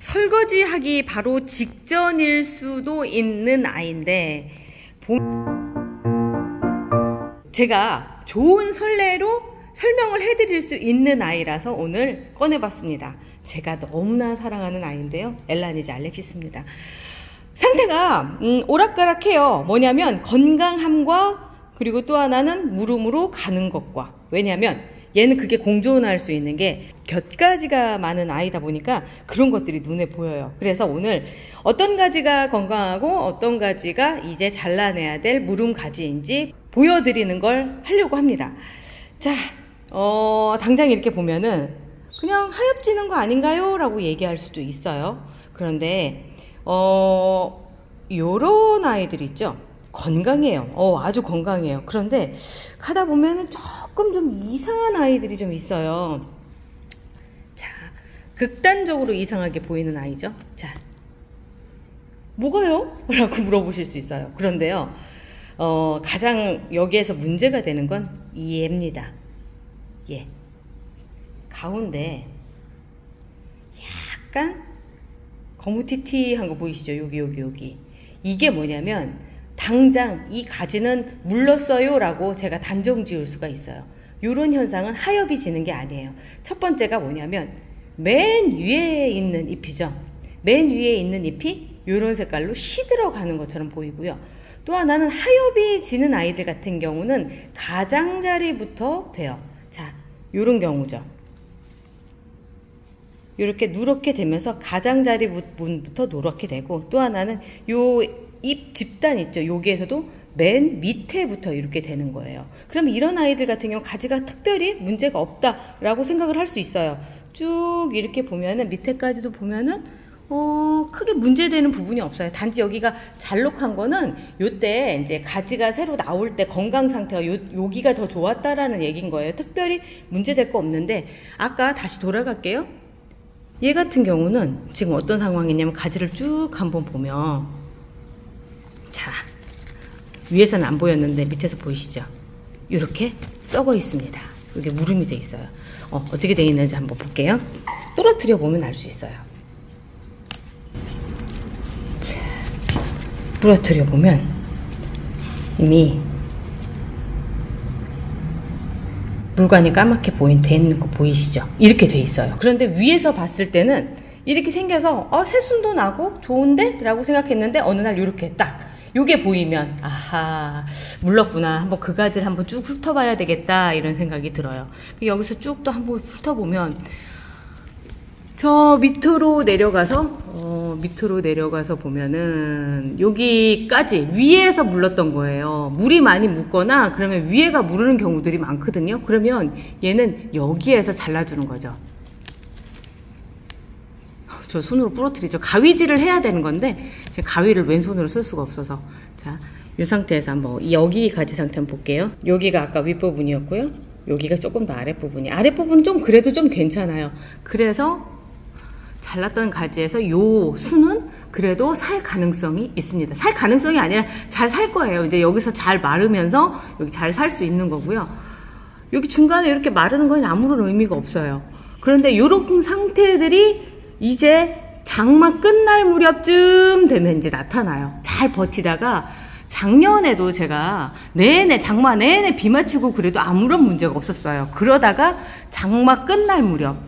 설거지하기 바로 직전일 수도 있는 아이인데 제가 좋은 선례로 설명을 해드릴 수 있는 아이라서 오늘 꺼내봤습니다. 제가 너무나 사랑하는 아이인데요. 엘라니즈 알렉시스입니다. 상태가 오락가락해요. 뭐냐면 건강함과 그리고 또 하나는 물음으로 가는 것과, 왜냐면 얘는 그게 공존할 수 있는 게 곁가지가 많은 아이다 보니까 그런 것들이 눈에 보여요. 그래서 오늘 어떤 가지가 건강하고 어떤 가지가 이제 잘라내야 될 물음가지인지 보여드리는 걸 하려고 합니다. 자, 당장 이렇게 보면은 그냥 하엽지는 거 아닌가요? 라고 얘기할 수도 있어요. 그런데 요런 아이들 있죠? 건강해요. 아주 건강해요. 그런데 가다 보면은 조금 좀 이상한 아이들이 좀 있어요. 자, 극단적으로 이상하게 보이는 아이죠. 자, 뭐가요? 라고 물어보실 수 있어요. 그런데요, 가장 여기에서 문제가 되는 건 이 얘입니다. 예. 가운데 약간 거무튀튀한 거 보이시죠? 여기. 이게 뭐냐면 당장 이 가지는 물렀어요 라고 제가 단정 지을 수가 있어요. 이런 현상은 하엽이 지는 게 아니에요. 첫 번째가 뭐냐면 맨 위에 있는 잎이죠. 맨 위에 있는 잎이 이런 색깔로 시들어가는 것처럼 보이고요. 또 하나는 하엽이 지는 아이들 같은 경우는 가장자리부터 돼요. 자, 요런 경우죠. 이렇게 누렇게 되면서 가장자리 부분부터 노랗게 되고, 또 하나는 요 잎 집단 있죠. 여기에서도 맨 밑에부터 이렇게 되는 거예요. 그럼 이런 아이들 같은 경우 가지가 특별히 문제가 없다라고 생각을 할 수 있어요. 쭉 이렇게 보면은 밑에까지도 보면은 크게 문제되는 부분이 없어요. 단지 여기가 잘록한 거는 요때 이제 가지가 새로 나올 때 건강 상태가 여기가 더 좋았다라는 얘기인 거예요. 특별히 문제될 거 없는데, 아까 다시 돌아갈게요. 얘 같은 경우는 지금 어떤 상황이냐면 가지를 쭉 한번 보면, 자, 위에서는 안 보였는데 밑에서 보이시죠? 이렇게 썩어 있습니다. 이게 물음이 돼 있어요. 어떻게 돼 있는지 한번 볼게요. 떨어뜨려 보면 알 수 있어요. 자, 부러뜨려 보면 이미 물관이 까맣게 돼 있는 거 보이시죠? 이렇게 돼 있어요. 그런데 위에서 봤을 때는 이렇게 생겨서 새순도 나고 좋은데? 라고 생각했는데 어느 날 이렇게 딱 요게 보이면 아하, 물렀구나, 한번 그 가지를 한번 쭉 훑어봐야 되겠다 이런 생각이 들어요. 여기서 쭉 또 한번 훑어보면 저 밑으로 내려가서 보면은 여기까지 위에서 물렀던 거예요. 물이 많이 묻거나 그러면 위에가 무르는 경우들이 많거든요. 그러면 얘는 여기에서 잘라주는 거죠. 저 손으로 부러뜨리죠. 가위질을 해야 되는 건데 제가 가위를 왼손으로 쓸 수가 없어서. 자, 이 상태에서 한번 여기 가지 상태 한번 볼게요. 여기가 아까 윗부분이었고요. 여기가 조금 더 아랫부분은 좀 그래도 좀 괜찮아요. 그래서 잘랐던 가지에서 요 수는 그래도 살 가능성이 있습니다. 살 가능성이 아니라 잘 살 거예요. 이제 여기서 잘 마르면서 여기 잘 살 수 있는 거고요. 여기 중간에 이렇게 마르는 건 아무런 의미가 없어요. 그런데 요런 상태들이 이제 장마 끝날 무렵쯤 되면 이제 나타나요. 잘 버티다가 작년에도 제가 장마 내내 비 맞추고 그래도 아무런 문제가 없었어요. 그러다가 장마 끝날 무렵,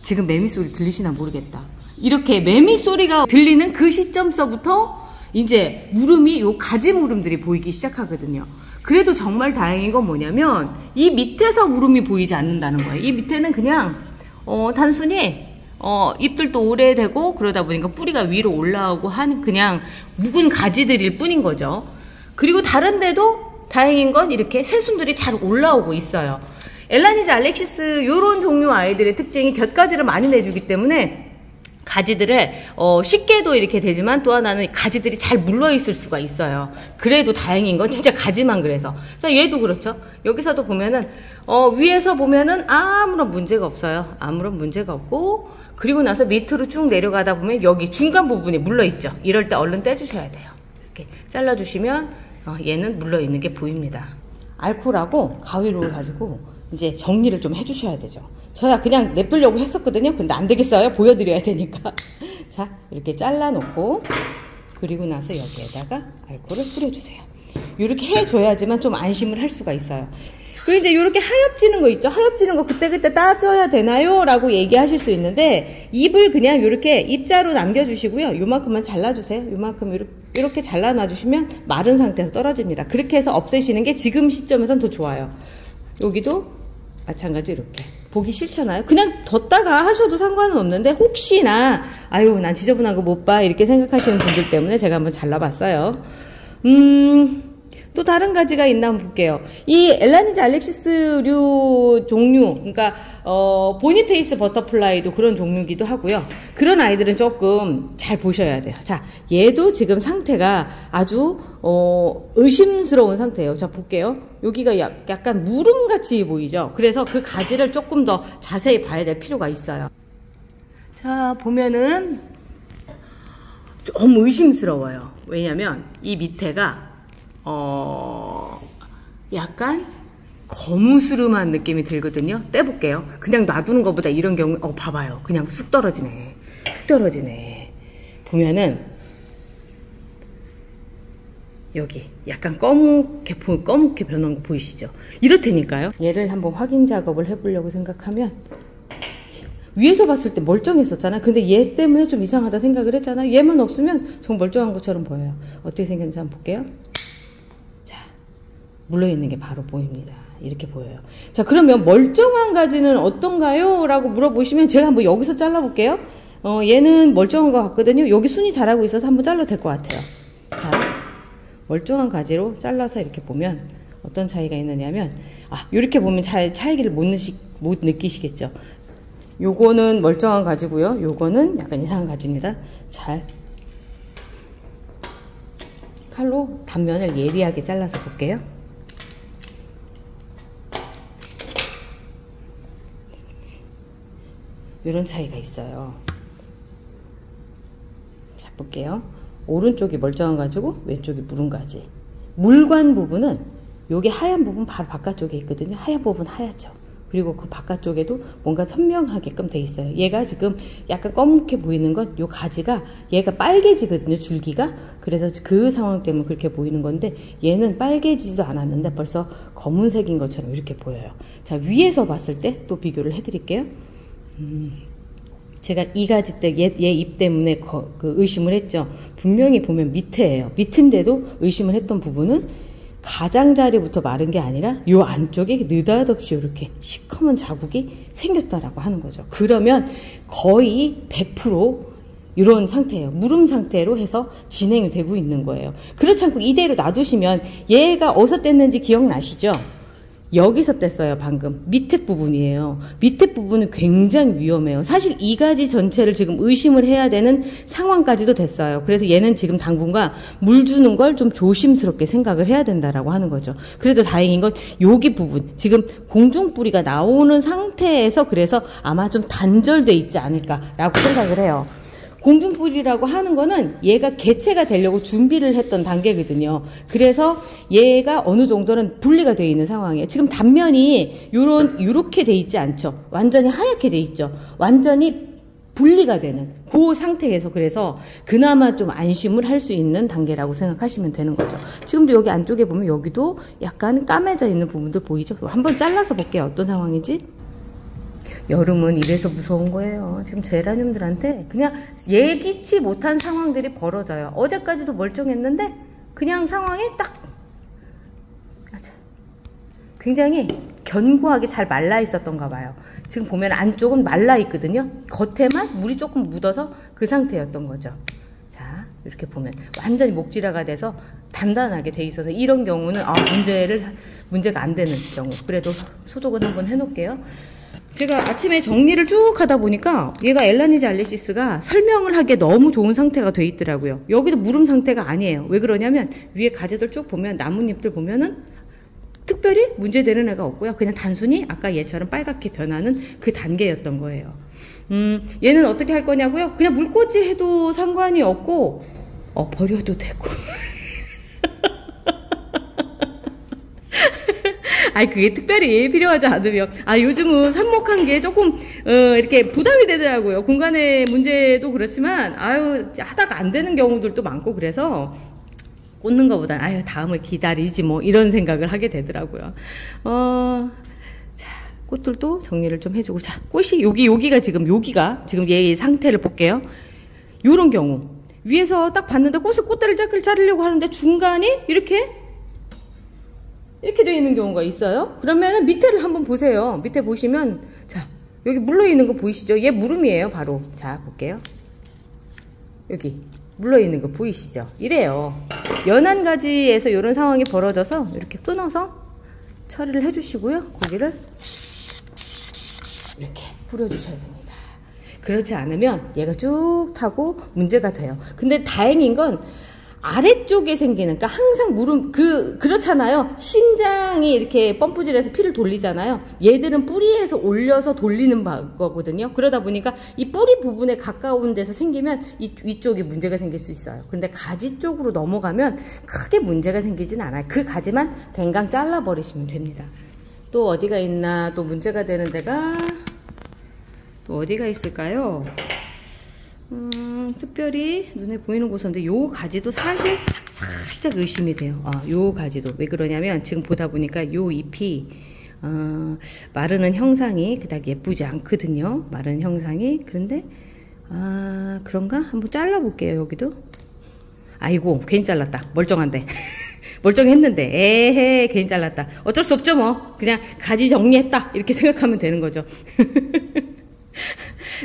지금 매미 소리 들리시나 모르겠다. 이렇게 매미 소리가 들리는 그 시점서부터 이제 물음이 요 가지 물음들이 보이기 시작하거든요. 그래도 정말 다행인 건 뭐냐면 이 밑에서 물음이 보이지 않는다는 거예요. 이 밑에는 그냥 단순히 잎들도 오래되고 그러다 보니까 뿌리가 위로 올라오고 한 그냥 묵은 가지들일 뿐인 거죠. 그리고 다른 데도 다행인 건 이렇게 새순들이 잘 올라오고 있어요. 엘라니즈 알렉시스 요런 종류 아이들의 특징이 곁가지를 많이 내주기 때문에 가지들을 쉽게도 이렇게 되지만 또 하나는 가지들이 잘 물러있을 수가 있어요. 그래도 다행인 건 진짜 가지만 그래서. 자, 얘도 그렇죠. 여기서도 보면은 위에서 보면은 아무런 문제가 없어요. 아무런 문제가 없고, 그리고 나서 밑으로 쭉 내려가다 보면 여기 중간 부분이 물러있죠. 이럴 때 얼른 떼주셔야 돼요. 이렇게 잘라주시면 얘는 물러있는 게 보입니다. 알코올하고 가위로 가지고 이제 정리를 좀 해주셔야 되죠. 저야 그냥 냅두려고 했었거든요. 근데 안 되겠어요. 보여드려야 되니까. 자, 이렇게 잘라놓고 그리고 나서 여기에다가 알코올을 뿌려주세요. 이렇게 해줘야지만 좀 안심을 할 수가 있어요. 그리고 이제 이렇게 하엽지는 거 있죠. 하엽지는 거 그때그때 따줘야 되나요? 라고 얘기하실 수 있는데, 잎을 그냥 이렇게 입자로 남겨주시고요. 요만큼만 잘라주세요. 요만큼 이렇게 잘라놔주시면 마른 상태에서 떨어집니다. 그렇게 해서 없애시는 게 지금 시점에선 더 좋아요. 여기도 마찬가지로 이렇게. 보기 싫잖아요. 그냥 뒀다가 하셔도 상관은 없는데, 혹시나 아유 난 지저분한 거 못 봐 이렇게 생각하시는 분들 때문에 제가 한번 잘라봤어요. 또 다른 가지가 있나 한번 볼게요. 이 엘라니자 알렉시스류 종류, 그러니까 보니페이스 버터플라이도 그런 종류기도 하고요. 그런 아이들은 조금 잘 보셔야 돼요. 자, 얘도 지금 상태가 아주 의심스러운 상태예요. 자, 볼게요. 여기가 약간 무름같이 보이죠. 그래서 그 가지를 조금 더 자세히 봐야 될 필요가 있어요. 자, 보면은 좀 의심스러워요. 왜냐면 이 밑에가 약간 거무스름한 느낌이 들거든요. 떼볼게요. 그냥 놔두는 것보다 이런 경우, 봐봐요. 그냥 쑥 떨어지네. 쑥 떨어지네. 보면은, 여기 약간 검게 변한 거 보이시죠? 이렇다니까요. 얘를 한번 확인 작업을 해보려고 생각하면, 위에서 봤을 때 멀쩡했었잖아요. 근데 얘 때문에 좀 이상하다 생각을 했잖아요. 얘만 없으면 정말 멀쩡한 것처럼 보여요. 어떻게 생겼는지 한번 볼게요. 물러있는 게 바로 보입니다. 이렇게 보여요. 자, 그러면 멀쩡한 가지는 어떤가요? 라고 물어보시면 제가 한번 여기서 잘라볼게요. 얘는 멀쩡한 것 같거든요. 여기 순이 자라고 있어서 한번 잘라도 될 것 같아요. 자, 멀쩡한 가지로 잘라서 이렇게 보면 어떤 차이가 있느냐면, 이렇게 보면 차이를 못 느끼시겠죠. 요거는 멀쩡한 가지고요. 요거는 약간 이상한 가지입니다. 잘 칼로 단면을 예리하게 잘라서 볼게요. 이런 차이가 있어요. 자, 볼게요. 오른쪽이 멀쩡한 가지고 왼쪽이 무른 가지. 물관 부분은 요게 하얀 부분 바로 바깥쪽에 있거든요. 하얀 부분 하얗죠. 그리고 그 바깥쪽에도 뭔가 선명하게끔 돼 있어요. 얘가 지금 약간 검게 보이는 건 요 가지가 얘가 빨개지거든요. 줄기가. 그래서 그 상황 때문에 그렇게 보이는 건데, 얘는 빨개지지도 않았는데 벌써 검은색인 것처럼 이렇게 보여요. 자, 위에서 봤을 때 또 비교를 해드릴게요. 제가 이 가지 때 얘 잎 때문에 의심을 했죠. 분명히 보면 밑에예요. 밑인데도 의심을 했던 부분은 가장자리부터 마른 게 아니라 요 안쪽에 느닷없이 이렇게 시커먼 자국이 생겼다라고 하는 거죠. 그러면 거의 100% 이런 상태예요. 무름 상태로 해서 진행이 되고 있는 거예요. 그렇지 않고 이대로 놔두시면, 얘가 어디서 뗐는지 기억나시죠? 여기서 뗐어요. 방금 밑에 부분이에요. 밑에 부분은 굉장히 위험해요. 사실 이 가지 전체를 지금 의심을 해야 되는 상황까지도 됐어요. 그래서 얘는 지금 당분간 물 주는 걸 좀 조심스럽게 생각을 해야 된다라고 하는 거죠. 그래도 다행인 건 여기 부분, 지금 공중뿌리가 나오는 상태에서 그래서 아마 좀 단절돼 있지 않을까라고 생각을 해요. 공중뿌리라고 하는 거는 얘가 개체가 되려고 준비를 했던 단계거든요. 그래서 얘가 어느 정도는 분리가 되어 있는 상황이에요. 지금 단면이 요렇게 돼 있지 않죠. 완전히 하얗게 돼 있죠. 완전히 분리가 되는 그 상태에서, 그래서 그나마 좀 안심을 할 수 있는 단계라고 생각하시면 되는 거죠. 지금도 여기 안쪽에 보면 여기도 약간 까매져 있는 부분들 보이죠? 한번 잘라서 볼게요. 어떤 상황인지. 여름은 이래서 무서운 거예요. 지금 제라늄들한테 그냥 예기치 못한 상황들이 벌어져요. 어제까지도 멀쩡했는데 그냥 상황이 딱 굉장히 견고하게 잘 말라 있었던가 봐요. 지금 보면 안쪽은 말라 있거든요. 겉에만 물이 조금 묻어서 그 상태였던 거죠. 자, 이렇게 보면 완전히 목질화가 돼서 단단하게 돼 있어서 이런 경우는 문제가 안 되는 경우. 그래도 소독은 한번 해놓을게요. 제가 아침에 정리를 쭉 하다 보니까 얘가 엘라니자 알렉시스가 설명을 하기에 너무 좋은 상태가 돼 있더라고요. 여기도 무름 상태가 아니에요. 왜 그러냐면 위에 가지들 쭉 보면 나뭇잎들 보면은 특별히 문제되는 애가 없고요. 그냥 단순히 아까 얘처럼 빨갛게 변하는 그 단계였던 거예요. 얘는 어떻게 할 거냐고요? 그냥 물꽂이 해도 상관이 없고 버려도 되고 아니 그게 특별히 필요하지 않으면 요즘은 삽목한 게 조금 이렇게 부담이 되더라고요. 공간의 문제도 그렇지만 하다가 안 되는 경우들도 많고 그래서 꽂는 것보단 다음을 기다리지 뭐 이런 생각을 하게 되더라고요. 자, 꽃들도 정리를 좀 해주고, 자, 꽃이 여기가 지금 얘 상태를 볼게요. 요런 경우 위에서 딱 봤는데 꽃다리를 자르려고 하는데 중간이 이렇게 되어 있는 경우가 있어요. 그러면은 밑에를 한번 보세요. 밑에 보시면, 자, 여기 물러 있는 거 보이시죠? 얘 물음이에요, 바로. 자, 볼게요. 여기 물러 있는 거 보이시죠? 이래요. 연한 가지에서 이런 상황이 벌어져서 이렇게 끊어서 처리를 해주시고요. 고기를 이렇게 뿌려주셔야 됩니다. 그렇지 않으면 얘가 쭉 타고 문제가 돼요. 근데 다행인 건 아래쪽에 생기는, 그러니까 항상 그렇잖아요. 신장이 이렇게 펌프질해서 피를 돌리잖아요. 얘들은 뿌리에서 올려서 돌리는 거거든요. 그러다 보니까 이 뿌리 부분에 가까운 데서 생기면 이 위쪽에 문제가 생길 수 있어요. 그런데 가지 쪽으로 넘어가면 크게 문제가 생기진 않아요. 그 가지만 댕강 잘라버리시면 됩니다. 또 어디가 있나, 또 문제가 되는 데가 또 어디가 있을까요? 특별히 눈에 보이는 곳인데 요 가지도 사실 살짝 의심이 돼요. 요 가지도 왜 그러냐면 지금 보다 보니까 요 잎이 마르는 형상이 그닥 예쁘지 않거든요. 마르는 형상이. 그런데 그런가? 한번 잘라 볼게요. 여기도. 아이고 괜히 잘랐다. 멀쩡한데. 멀쩡했는데 에헤 괜히 잘랐다. 어쩔 수 없죠 뭐. 그냥 가지 정리했다 이렇게 생각하면 되는 거죠.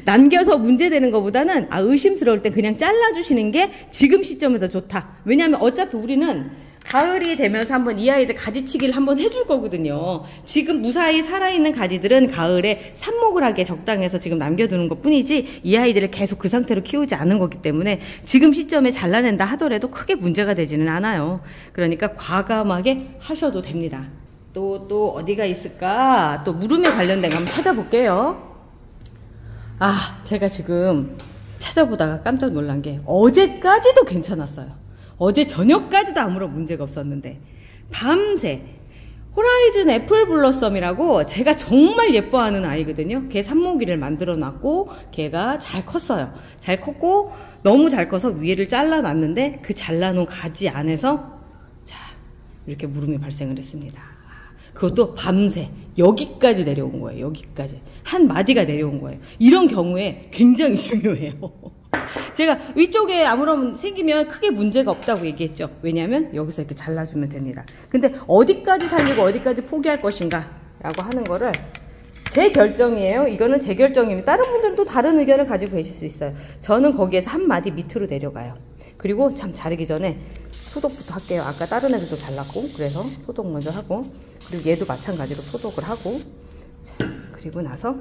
남겨서 문제되는 것보다는 의심스러울 땐 그냥 잘라주시는 게 지금 시점에서 좋다. 왜냐하면 어차피 우리는 가을이 되면서 한번 이 아이들 가지치기를 한번 해줄 거거든요. 지금 무사히 살아있는 가지들은 가을에 삽목을 하기에 적당해서 지금 남겨두는 것 뿐이지 이 아이들을 계속 그 상태로 키우지 않은 거기 때문에 지금 시점에 잘라낸다 하더라도 크게 문제가 되지는 않아요. 그러니까 과감하게 하셔도 됩니다. 또 어디가 있을까? 또 무름에 관련된 거 한번 찾아볼게요. 제가 지금 찾아보다가 깜짝 놀란 게 어제까지도 괜찮았어요. 어제 저녁까지도 아무런 문제가 없었는데 밤새 호라이즌 애플 블러썸이라고 제가 정말 예뻐하는 아이거든요. 걔 삽모기를 만들어 놨고 걔가 잘 컸어요. 잘 컸고 너무 잘 커서 위에를 잘라놨는데 그 잘라놓은 가지 안에서 자 이렇게 무름이 발생을 했습니다. 그것도 밤새 여기까지 내려온 거예요. 여기까지 한 마디가 내려온 거예요. 이런 경우에 굉장히 중요해요. 제가 위쪽에 아무런 생기면 크게 문제가 없다고 얘기했죠. 왜냐하면 여기서 이렇게 잘라주면 됩니다. 근데 어디까지 살리고 어디까지 포기할 것인가 라고 하는 거를 제 결정이에요. 이거는 제 결정입니다. 다른 분들은 또 다른 의견을 가지고 계실 수 있어요. 저는 거기에서 한 마디 밑으로 내려가요. 그리고 참 자르기 전에 소독부터 할게요. 아까 다른 애들도 잘랐고 그래서 소독 먼저 하고 그리고 얘도 마찬가지로 소독을 하고 자, 그리고 나서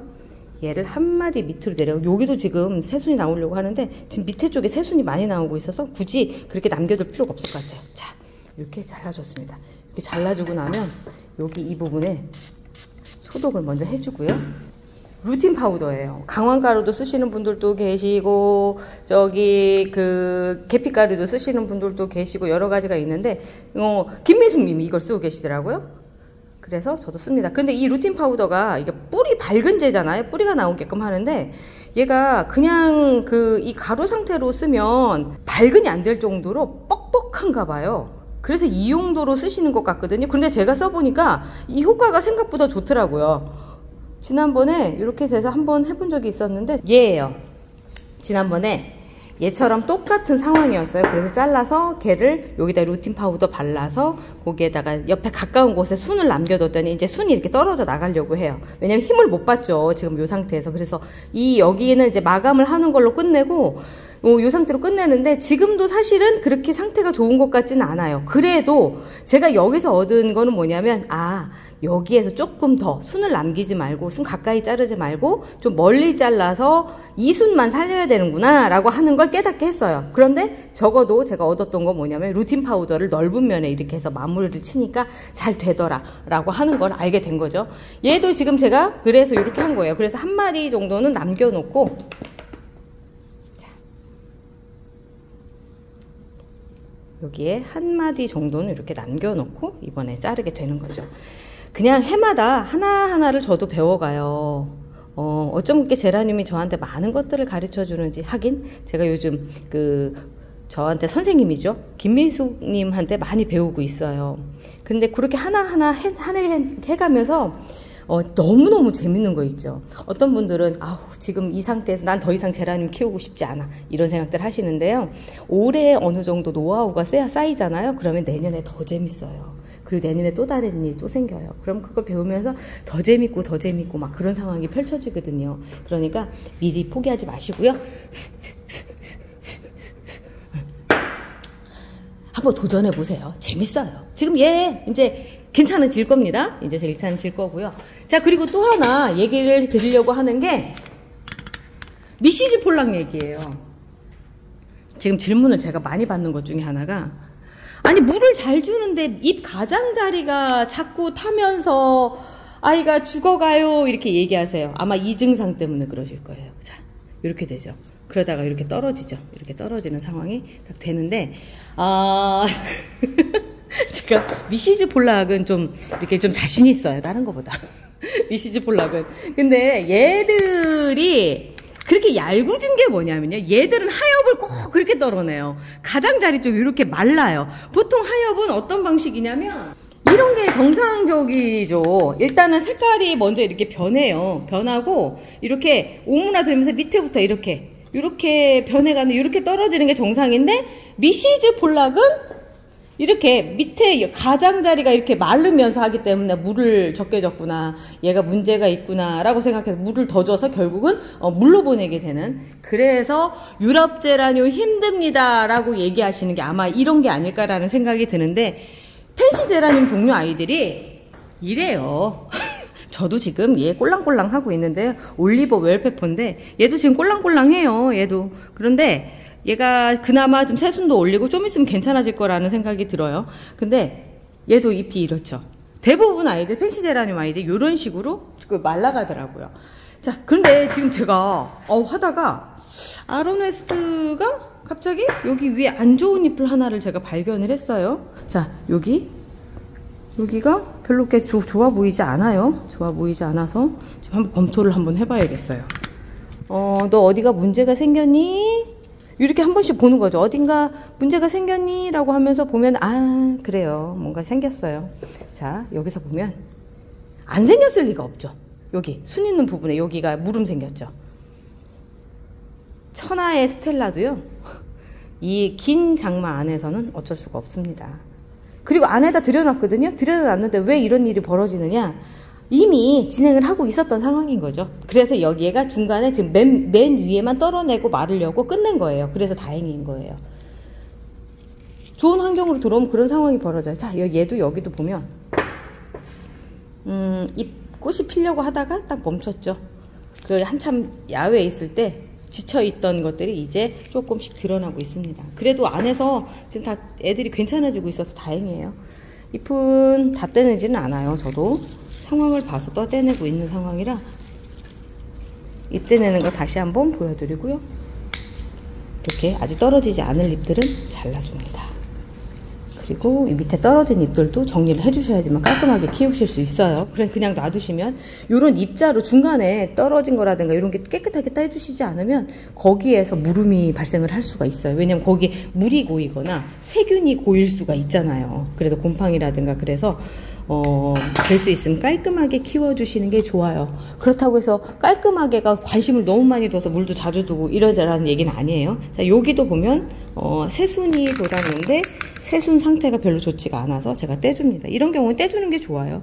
얘를 한 마디 밑으로 내려가고 여기도 지금 새순이 나오려고 하는데 지금 밑에 쪽에 새순이 많이 나오고 있어서 굳이 그렇게 남겨둘 필요가 없을 것 같아요. 자 이렇게 잘라줬습니다. 이렇게 잘라주고 나면 여기 이 부분에 소독을 먼저 해주고요. 루틴 파우더예요. 강황가루도 쓰시는 분들도 계시고 저기 계피가루도 쓰시는 분들도 계시고 여러 가지가 있는데 김미숙님이 이걸 쓰고 계시더라고요. 그래서 저도 씁니다. 근데 이 루틴 파우더가 이게 뿌리 밝은제잖아요. 뿌리가 나오게끔 하는데 얘가 그냥 이 가루 상태로 쓰면 발근이 안 될 정도로 뻑뻑한가 봐요. 그래서 이 용도로 쓰시는 것 같거든요. 근데 제가 써보니까 이 효과가 생각보다 좋더라고요. 지난번에 이렇게 돼서 한번 해본 적이 있었는데 얘예요. 지난번에 얘처럼 똑같은 상황이었어요. 그래서 잘라서 걔를 여기다 루틴 파우더 발라서 거기에다가 옆에 가까운 곳에 순을 남겨뒀더니 이제 순이 이렇게 떨어져 나가려고 해요. 왜냐면 힘을 못 받죠. 지금 이 상태에서. 그래서 여기는 이제 마감을 하는 걸로 끝내고 이 상태로 끝내는데 지금도 사실은 그렇게 상태가 좋은 것 같지는 않아요. 그래도 제가 여기서 얻은 거는 뭐냐면 여기에서 조금 더 순을 남기지 말고 순 가까이 자르지 말고 좀 멀리 잘라서 이 순만 살려야 되는구나 라고 하는 걸 깨닫게 했어요. 그런데 적어도 제가 얻었던 건 뭐냐면 루틴 파우더를 넓은 면에 이렇게 해서 마무리를 치니까 잘 되더라 라고 하는 걸 알게 된 거죠. 얘도 지금 제가 그래서 이렇게 한 거예요. 그래서 한 마디 정도는 남겨놓고 여기에 한 마디 정도는 이렇게 남겨놓고 이번에 자르게 되는 거죠. 그냥 해마다 하나하나를 저도 배워가요. 어쩜 그렇게 제라늄이 저한테 많은 것들을 가르쳐 주는지. 하긴 제가 요즘 저한테 선생님이죠, 김민숙님한테 많이 배우고 있어요. 근데 그렇게 하나하나 해가면서 너무너무 재밌는 거 있죠. 어떤 분들은 지금 이 상태에서 난 더 이상 제라늄 키우고 싶지 않아, 이런 생각들 하시는데요. 올해 어느 정도 노하우가 쌓이잖아요. 그러면 내년에 더 재밌어요. 그리고 내년에 또 다른 일이 또 생겨요. 그럼 그걸 배우면서 더 재밌고 막 그런 상황이 펼쳐지거든요. 그러니까 미리 포기하지 마시고요. 한번 도전해 보세요. 재밌어요. 지금 이제 괜찮아질 겁니다. 이제 괜찮아질 거고요. 자, 그리고 또 하나 얘기를 드리려고 하는 게 미시즈 폴락 얘기예요. 지금 질문을 제가 많이 받는 것 중에 하나가, 아니 물을 잘 주는데 잎 가장자리가 자꾸 타면서 아이가 죽어가요, 이렇게 얘기하세요. 아마 이 증상 때문에 그러실 거예요. 자, 이렇게 되죠. 그러다가 이렇게 떨어지죠. 이렇게 떨어지는 상황이 딱 되는데, 제가 미시즈 폴락은 좀 이렇게 좀 자신 있어요, 다른 거보다. 미시즈 폴락은. 근데 얘들이 그렇게 얄궂은 게 뭐냐면요, 얘들은 하엽을 꼭 그렇게 떨어내요. 가장자리 쪽 이렇게 말라요. 보통 하엽은 어떤 방식이냐면 이런 게 정상적이죠. 일단은 색깔이 먼저 이렇게 변해요. 변하고 이렇게 오므라들면서 밑에부터 이렇게 변해가는, 이렇게 떨어지는 게 정상인데, 미시즈 폴락은 이렇게 밑에 가장자리가 이렇게 마르면서 하기 때문에 물을 적게 줬구나, 얘가 문제가 있구나 라고 생각해서 물을 더 줘서 결국은 물로 보내게 되는, 그래서 유럽 제라늄 힘듭니다 라고 얘기하시는 게 아마 이런 게 아닐까라는 생각이 드는데, 펜시 제라늄 종류 아이들이 이래요. 저도 지금 얘 꼴랑꼴랑 하고 있는데, 올리버 웰페퍼인데 얘도 지금 꼴랑꼴랑해요, 얘도. 그런데 얘가 그나마 좀 새순도 올리고 좀 있으면 괜찮아질 거라는 생각이 들어요. 근데 얘도 잎이 이렇죠. 대부분 아이들, 펜시 제라늄 아이들 이런 식으로 말라가더라고요. 자, 그런데 지금 제가 하다가 아로네스트가 갑자기 여기 위에 안 좋은 잎을 하나를 제가 발견을 했어요. 자, 여기가 별로 그렇게 좋아 보이지 않아요. 좋아 보이지 않아서 지금 한번 검토를 한번 해봐야겠어요. 너 어디가 문제가 생겼니? 이렇게 한 번씩 보는 거죠. 어딘가 문제가 생겼니? 라고 하면서 보면, 그래요, 뭔가 생겼어요. 자, 여기서 보면 안 생겼을 리가 없죠. 여기 순 있는 부분에 여기가 무름 생겼죠. 천하의 스텔라도요, 이 긴 장마 안에서는 어쩔 수가 없습니다. 그리고 안에다 들여놨거든요. 들여놨는데 왜 이런 일이 벌어지느냐, 이미 진행을 하고 있었던 상황인 거죠. 그래서 여기가 중간에 지금 맨 위에만 떨어내고 마르려고 끝낸 거예요. 그래서 다행인 거예요. 좋은 환경으로 들어오면 그런 상황이 벌어져요. 자, 얘도 여기도 보면 이 꽃이 피려고 하다가 딱 멈췄죠. 한참 야외에 있을 때 지쳐있던 것들이 이제 조금씩 드러나고 있습니다. 그래도 안에서 지금 다 애들이 괜찮아지고 있어서 다행이에요. 잎은 다 떼내지는 않아요. 저도 상황을 봐서 또 떼내고 있는 상황이라 잎 떼내는 거 다시 한번 보여드리고요. 이렇게 아직 떨어지지 않을 잎들은 잘라줍니다. 그리고 이 밑에 떨어진 잎들도 정리를 해주셔야지만 깔끔하게 키우실 수 있어요. 그냥 놔두시면 이런 입자로 중간에 떨어진 거라든가 이런 게 깨끗하게 따주시지 않으면 거기에서 물음이 발생을 할 수가 있어요. 왜냐면 거기 물이 고이거나 세균이 고일 수가 있잖아요. 그래서 곰팡이라든가. 그래서 될 수 있으면 깔끔하게 키워주시는 게 좋아요. 그렇다고 해서 깔끔하게가 관심을 너무 많이 둬서 물도 자주 두고 이러자라는 얘기는 아니에요. 자, 여기도 보면 새순이 돋았는데 새순 상태가 별로 좋지가 않아서 제가 떼줍니다. 이런 경우는 떼주는 게 좋아요.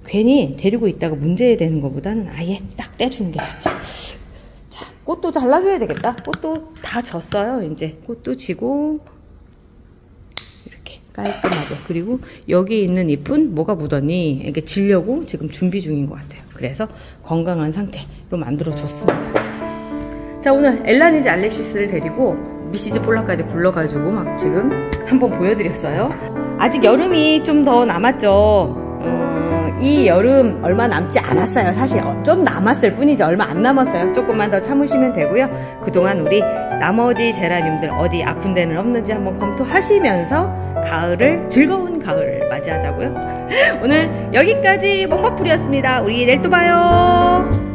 괜히 데리고 있다가 문제 되는 것보다는 아예 딱 떼주는 게 낫지. 자, 꽃도 잘라줘야 되겠다. 꽃도 다 졌어요. 이제 꽃도 지고 이렇게 깔끔하게. 그리고 여기 있는 잎은 뭐가 묻었니? 이렇게 지려고 지금 준비 중인 것 같아요. 그래서 건강한 상태로 만들어 줬습니다. 자, 오늘 엘라니즈 알렉시스를 데리고 미시즈 폴락까지 불러가지고 막 지금 한번 보여드렸어요. 아직 여름이 좀 더 남았죠. 이 여름 얼마 남지 않았어요. 사실 좀 남았을 뿐이죠. 얼마 안 남았어요. 조금만 더 참으시면 되고요. 그동안 우리 나머지 제라늄들 어디 아픈 데는 없는지 한번 검토하시면서 즐거운 가을을 맞이하자고요. 오늘 여기까지 몽바풀이었습니다. 우리 내일 또 봐요.